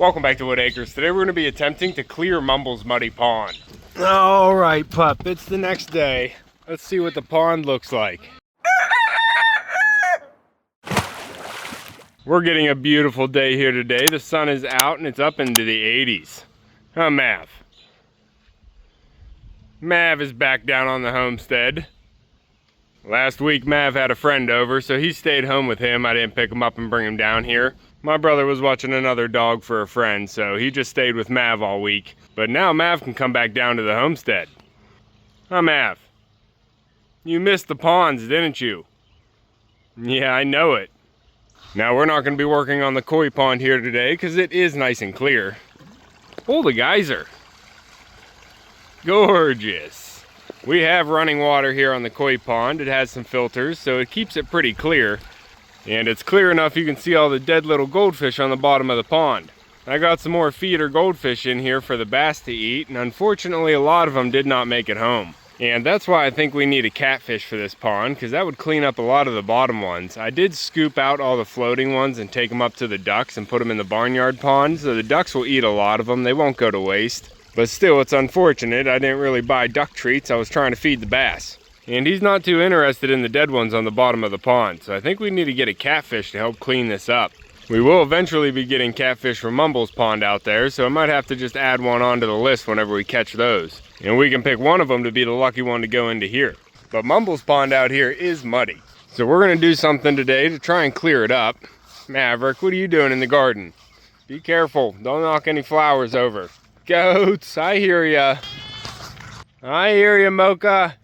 Welcome back to Whitt Acres. Today we're going to be attempting to clear Mumbles' muddy pond. All right, pup, it's the next day. Let's see what the pond looks like. We're getting a beautiful day here today. The sun is out and it's up into the 80s. Huh, Mav? Mav is back down on the homestead. Last week Mav had a friend over, so he stayed home with him. I didn't pick him up and bring him down here. My brother was watching another dog for a friend, so he just stayed with Mav all week. But now Mav can come back down to the homestead. Huh, Mav? You missed the ponds, didn't you? Yeah, I know it. Now, we're not going to be working on the koi pond here today because it is nice and clear. Oh, the geyser. Gorgeous. We have running water here on the koi pond. It has some filters, so it keeps it pretty clear. And it's clear enough you can see all the dead little goldfish on the bottom of the pond. I got some more feeder goldfish in here for the bass to eat, and unfortunately a lot of them did not make it home. And that's why I think we need a catfish for this pond, because that would clean up a lot of the bottom ones. I did scoop out all the floating ones and take them up to the ducks and put them in the barnyard pond, so the ducks will eat a lot of them. They won't go to waste. But still, it's unfortunate. I didn't really buy duck treats. I was trying to feed the bass. And he's not too interested in the dead ones on the bottom of the pond, so I think we need to get a catfish to help clean this up. We will eventually be getting catfish from Mumbles Pond out there, so I might have to just add one onto the list whenever we catch those. And we can pick one of them to be the lucky one to go into here. But Mumbles Pond out here is muddy. So we're going to do something today to try and clear it up. Maverick, what are you doing in the garden? Be careful, don't knock any flowers over. Goats, I hear ya. I hear ya, Mocha.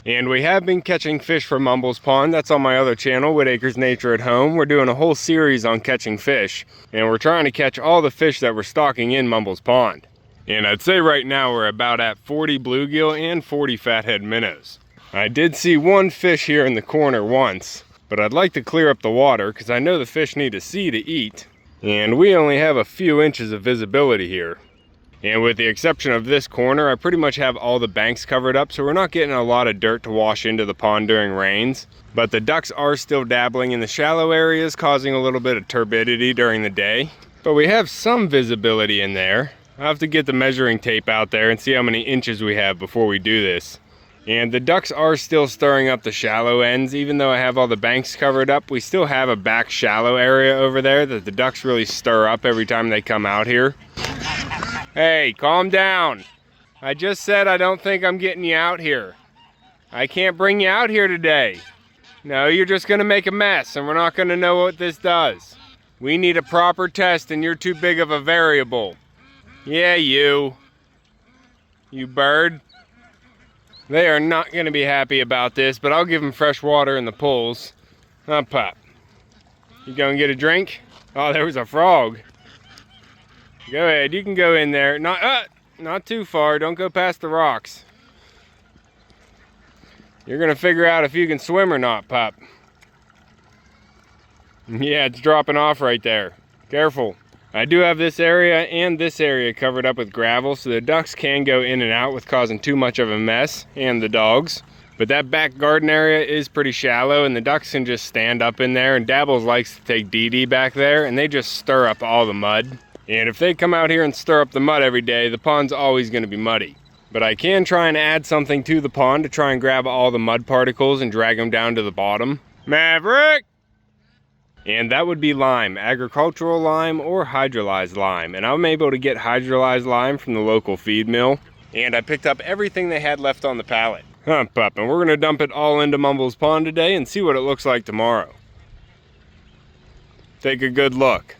And we have been catching fish from Mumbles Pond. That's on my other channel, Whitt Acres Nature at Home. We're doing a whole series on catching fish. And we're trying to catch all the fish that we're stocking in Mumbles Pond. And I'd say right now we're about at 40 bluegill and 40 fathead minnows. I did see one fish here in the corner once, but I'd like to clear up the water because I know the fish need to see to eat. And we only have a few inches of visibility here. And with the exception of this corner, I pretty much have all the banks covered up, so we're not getting a lot of dirt to wash into the pond during rains. But the ducks are still dabbling in the shallow areas, causing a little bit of turbidity during the day. But we have some visibility in there. I'll have to get the measuring tape out there and see how many inches we have before we do this. And the ducks are still stirring up the shallow ends. Even though I have all the banks covered up, we still have a back shallow area over there that the ducks really stir up every time they come out here. Hey, calm down. I just said I don't think I'm getting you out here. I can't bring you out here today. No, you're just gonna make a mess and we're not gonna know what this does. We need a proper test and you're too big of a variable. Yeah, you bird. They are not gonna be happy about this, but I'll give them fresh water in the pools. Huh, Pop? You gonna get a drink? Oh, there was a frog. Go ahead, you can go in there. Not too far, don't go past the rocks. You're gonna figure out if you can swim or not, Pop. Yeah, it's dropping off right there. Careful. I do have this area and this area covered up with gravel, so the ducks can go in and out with causing too much of a mess, and the dogs. But that back garden area is pretty shallow, and the ducks can just stand up in there, and Dabbles likes to take Dee Dee back there, and they just stir up all the mud. And if they come out here and stir up the mud every day, the pond's always going to be muddy. But I can try and add something to the pond to try and grab all the mud particles and drag them down to the bottom. Maverick! And that would be lime, agricultural lime or hydrolyzed lime. And I'm able to get hydrolyzed lime from the local feed mill. And I picked up everything they had left on the pallet. Huh, Pup, and we're going to dump it all into Mumbles Pond today and see what it looks like tomorrow. Take a good look.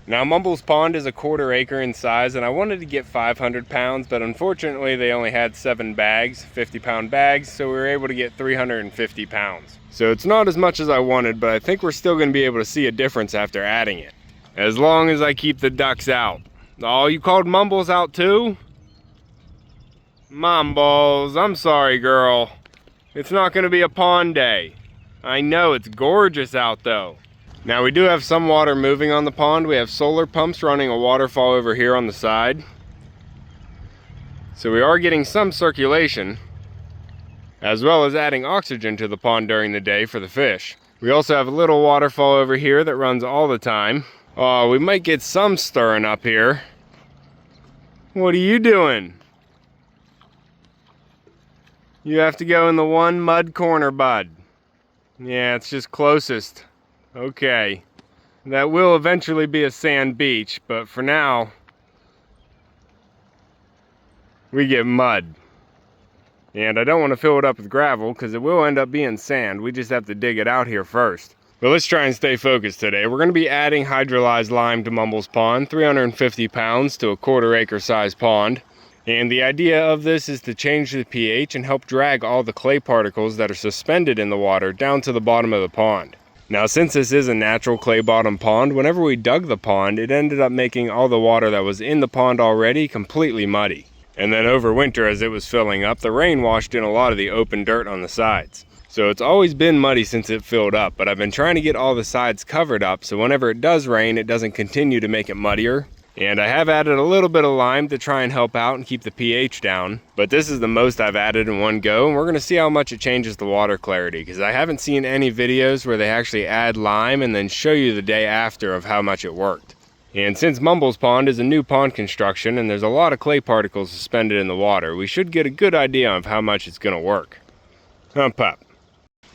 Now, Mumbles Pond is a 1/4 acre in size, and I wanted to get 500 pounds, but unfortunately they only had 7 bags, 50-pound bags, so we were able to get 350 pounds. So it's not as much as I wanted, but I think we're still going to be able to see a difference after adding it. As long as I keep the ducks out. Oh, you called Mumbles out too? Mumbles, I'm sorry, girl. It's not going to be a pond day. I know, it's gorgeous out though. Now we do have some water moving on the pond. We have solar pumps running a waterfall over here on the side. So we are getting some circulation. as well as adding oxygen to the pond during the day for the fish. We also have a little waterfall over here that runs all the time. Oh, we might get some stirring up here. What are you doing? You have to go in the one mud corner, bud. Yeah, it's just closest. Okay. That will eventually be a sand beach, but for now, we get mud. And I don't want to fill it up with gravel because it will end up being sand. We just have to dig it out here first. But let's try and stay focused today. We're going to be adding hydrolyzed lime to Mumbles Pond, 350 pounds to a 1/4 acre size pond. And the idea of this is to change the pH and help drag all the clay particles that are suspended in the water down to the bottom of the pond. Now, since this is a natural clay bottom pond, whenever we dug the pond, it ended up making all the water that was in the pond already completely muddy. And then over winter, as it was filling up, the rain washed in a lot of the open dirt on the sides. So it's always been muddy since it filled up, but I've been trying to get all the sides covered up so whenever it does rain, it doesn't continue to make it muddier. And I have added a little bit of lime to try and help out and keep the pH down. But this is the most I've added in one go, and we're going to see how much it changes the water clarity, because I haven't seen any videos where they actually add lime and then show you the day after of how much it worked. And since Mumbles Pond is a new pond construction and there's a lot of clay particles suspended in the water, we should get a good idea of how much it's going to work. Hump up.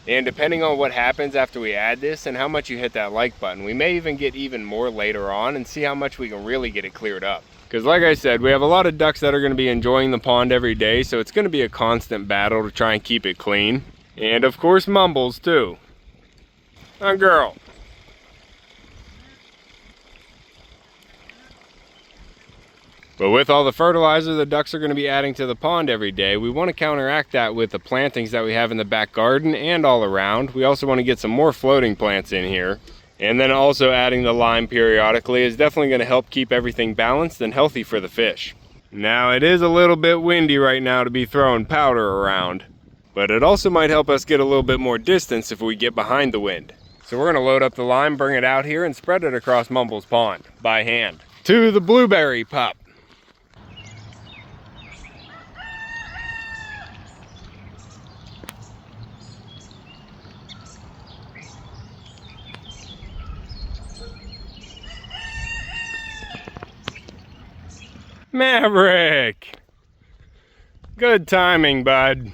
And depending on what happens after we add this and how much you hit that like button, we may even get even more later on and see how much we can really get it cleared up. Because like I said, we have a lot of ducks that are going to be enjoying the pond every day, so it's going to be a constant battle to try and keep it clean. And of course Mumbles too. Oh girl. But with all the fertilizer the ducks are going to be adding to the pond every day, we want to counteract that with the plantings that we have in the back garden and all around. We also want to get some more floating plants in here. And then also adding the lime periodically is definitely going to help keep everything balanced and healthy for the fish. Now it is a little bit windy right now to be throwing powder around, but it also might help us get a little bit more distance if we get behind the wind. So we're going to load up the lime, bring it out here, and spread it across Mumbles Pond by hand. To the blueberry pup. Maverick! Good timing, bud.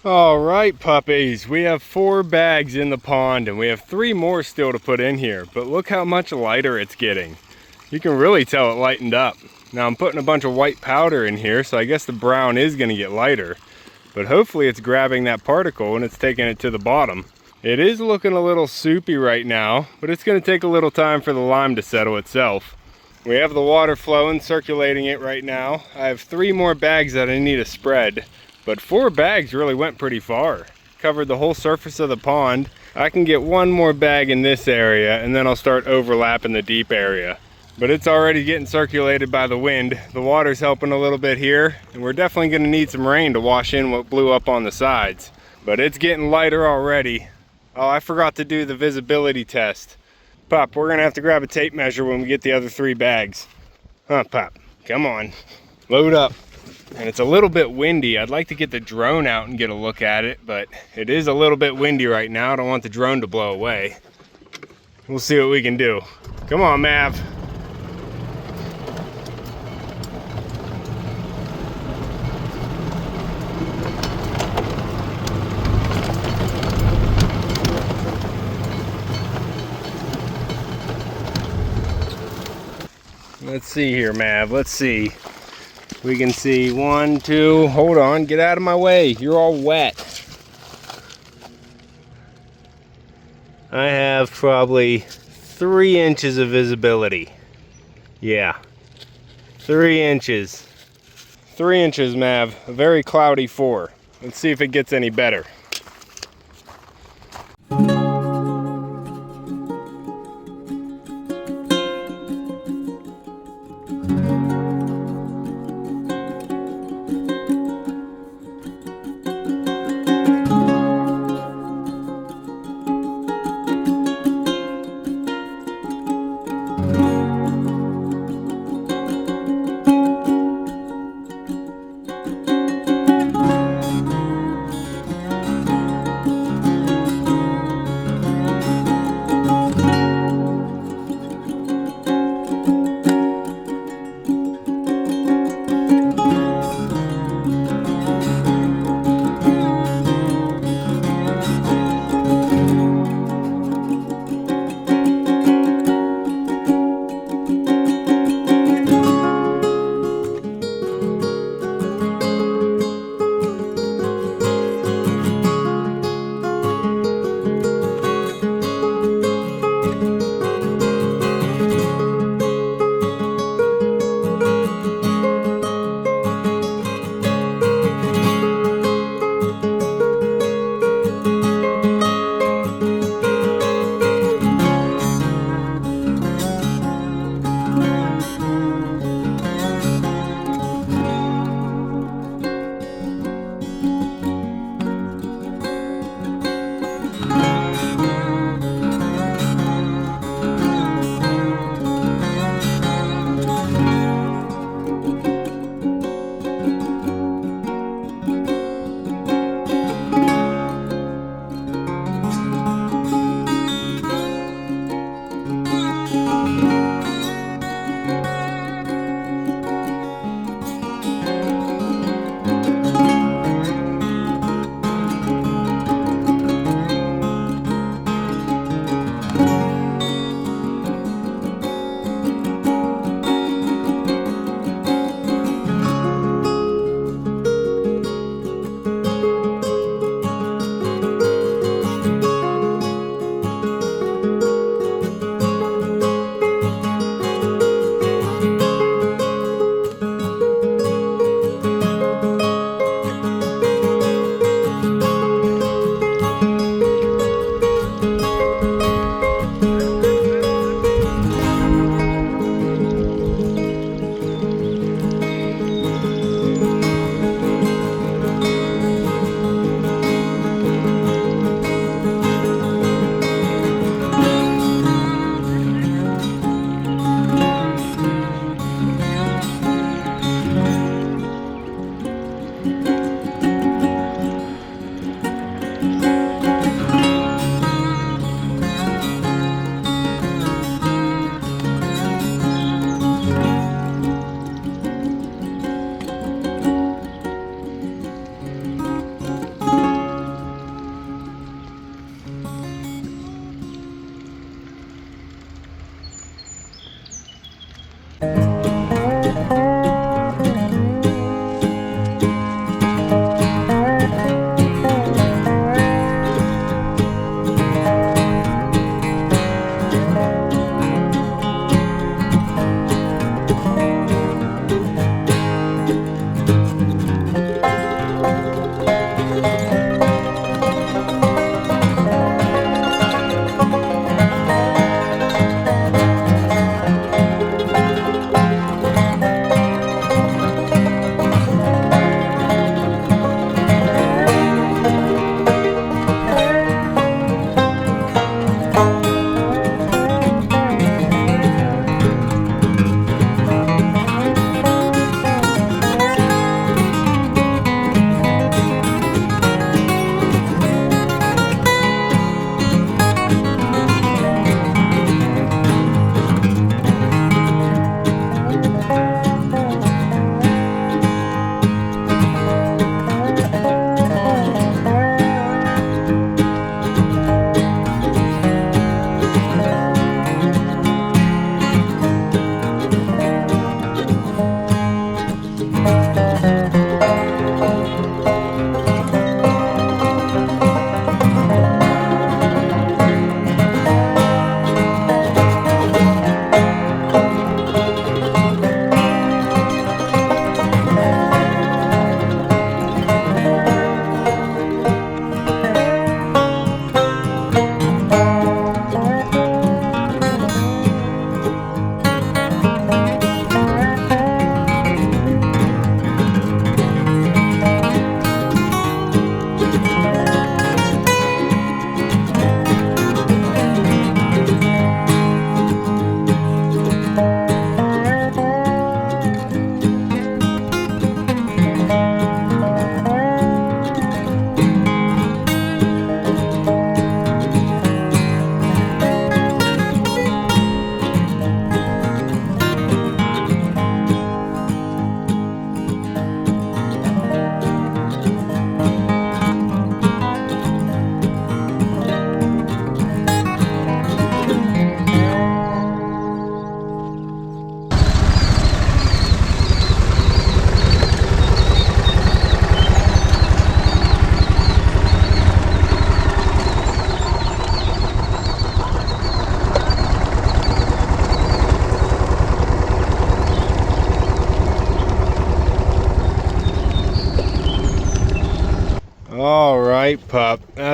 All right, puppies, we have 4 bags in the pond and we have 3 more still to put in here, but look how much lighter it's getting. You can really tell it lightened up. Now I'm putting a bunch of white powder in here, so I guess the brown is gonna get lighter, but hopefully it's grabbing that particle and it's taking it to the bottom. It is looking a little soupy right now, but it's gonna take a little time for the lime to settle itself. We have the water flowing, circulating it right now. I have 3 more bags that I need to spread. But 4 bags really went pretty far. Covered the whole surface of the pond. I can get 1 more bag in this area and then I'll start overlapping the deep area. But it's already getting circulated by the wind. The water's helping a little bit here, and we're definitely gonna need some rain to wash in what blew up on the sides. But it's getting lighter already. Oh, I forgot to do the visibility test. Pop, we're gonna have to grab a tape measure when we get the other 3 bags. Huh, Pop, come on, load up. And it's a little bit windy. I'd like to get the drone out and get a look at it, but it is a little bit windy right now. I don't want the drone to blow away. We'll see what we can do. Come on, Mav. Let's see here, Mav. Let's see. We can see 1, 2, hold on, get out of my way. You're all wet. I have probably 3 inches of visibility. Yeah, 3 inches. 3 inches, Mav, a very cloudy 4. Let's see if it gets any better.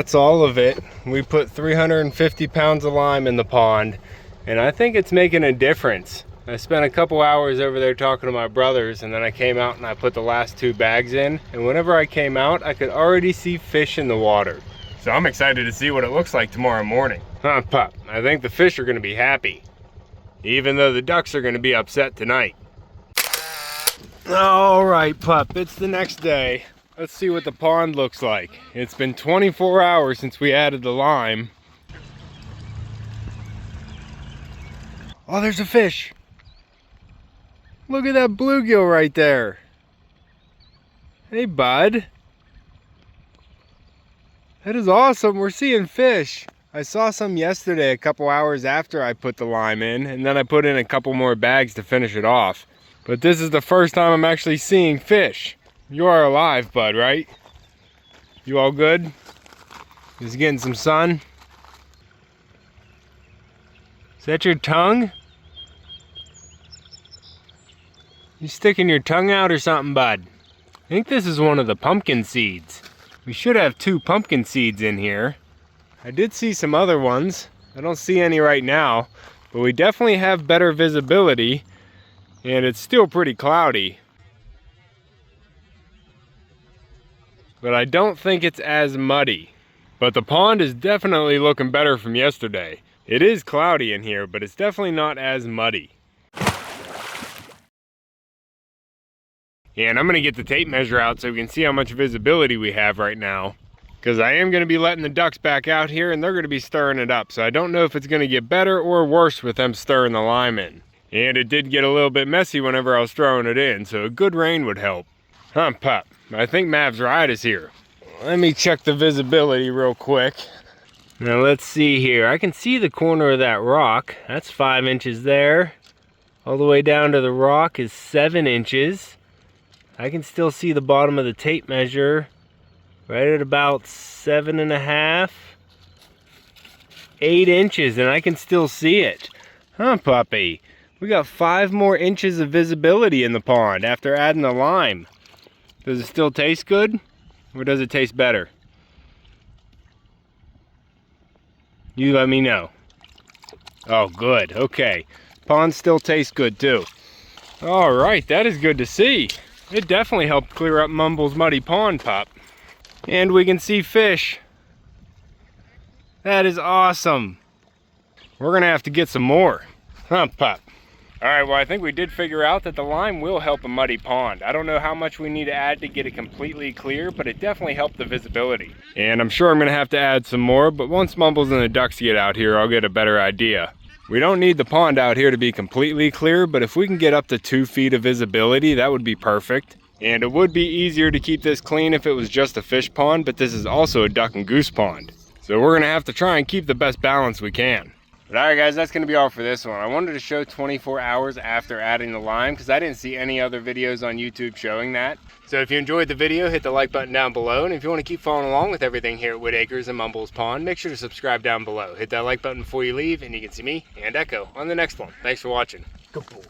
that's all of it. We put 350 pounds of lime in the pond, and I think it's making a difference. I spent a couple hours over there talking to my brothers, and then I came out and I put the last 2 bags in, and whenever I came out, I could already see fish in the water. So I'm excited to see what it looks like tomorrow morning. Huh, Pup? I think the fish are gonna be happy, even though the ducks are gonna be upset tonight. All right, Pup, it's the next day. Let's see what the pond looks like. It's been 24 hours since we added the lime. Oh, there's a fish. Look at that bluegill right there. Hey, bud. That is awesome. We're seeing fish. I saw some yesterday a couple hours after I put the lime in, and then I put in a couple more bags to finish it off. But this is the first time I'm actually seeing fish. You are alive, bud, right? You all good? Just getting some sun? Is that your tongue? You sticking your tongue out or something, bud? I think this is one of the pumpkin seeds. We should have 2 pumpkin seeds in here. I did see some other ones. I don't see any right now, but we definitely have better visibility, and it's still pretty cloudy. But I don't think it's as muddy. But the pond is definitely looking better from yesterday. It is cloudy in here, but it's definitely not as muddy. And I'm gonna get the tape measure out so we can see how much visibility we have right now. Because I am gonna be letting the ducks back out here and they're gonna be stirring it up. So I don't know if it's gonna get better or worse with them stirring the lime in. And it did get a little bit messy whenever I was throwing it in, so a good rain would help. Huh, Pup? I think Mav's ride is here. Let me check the visibility real quick. Now let's see here. I can see the corner of that rock. That's 5 inches there. All the way down to the rock is 7 inches. I can still see the bottom of the tape measure right at about 7.5, 8 inches, and I can still see it. Huh, puppy? We got 5 more inches of visibility in the pond after adding the lime. Does it still taste good, or does it taste better? You let me know. Oh, good. Okay. Pond still tastes good, too. All right, that is good to see. It definitely helped clear up Mumbles' muddy pond, Pup. And we can see fish. That is awesome. We're gonna have to get some more. Huh, Pup? All right, well, I think we did figure out that the lime will help a muddy pond. I don't know how much we need to add to get it completely clear, but it definitely helped the visibility. And I'm sure I'm gonna have to add some more, but once Mumbles and the ducks get out here, I'll get a better idea. We don't need the pond out here to be completely clear, but if we can get up to 2 feet of visibility, that would be perfect. And it would be easier to keep this clean if it was just a fish pond, but this is also a duck and goose pond. So we're gonna have to try and keep the best balance we can. But all right, guys, that's gonna be all for this one. I wanted to show 24 hours after adding the lime because I didn't see any other videos on YouTube showing that. So if you enjoyed the video, hit the like button down below. And if you want to keep following along with everything here at Whitt Acres and Mumbles Pond, make sure to subscribe down below. Hit that like button before you leave and you can see me and Echo on the next one. Thanks for watching. Good boy.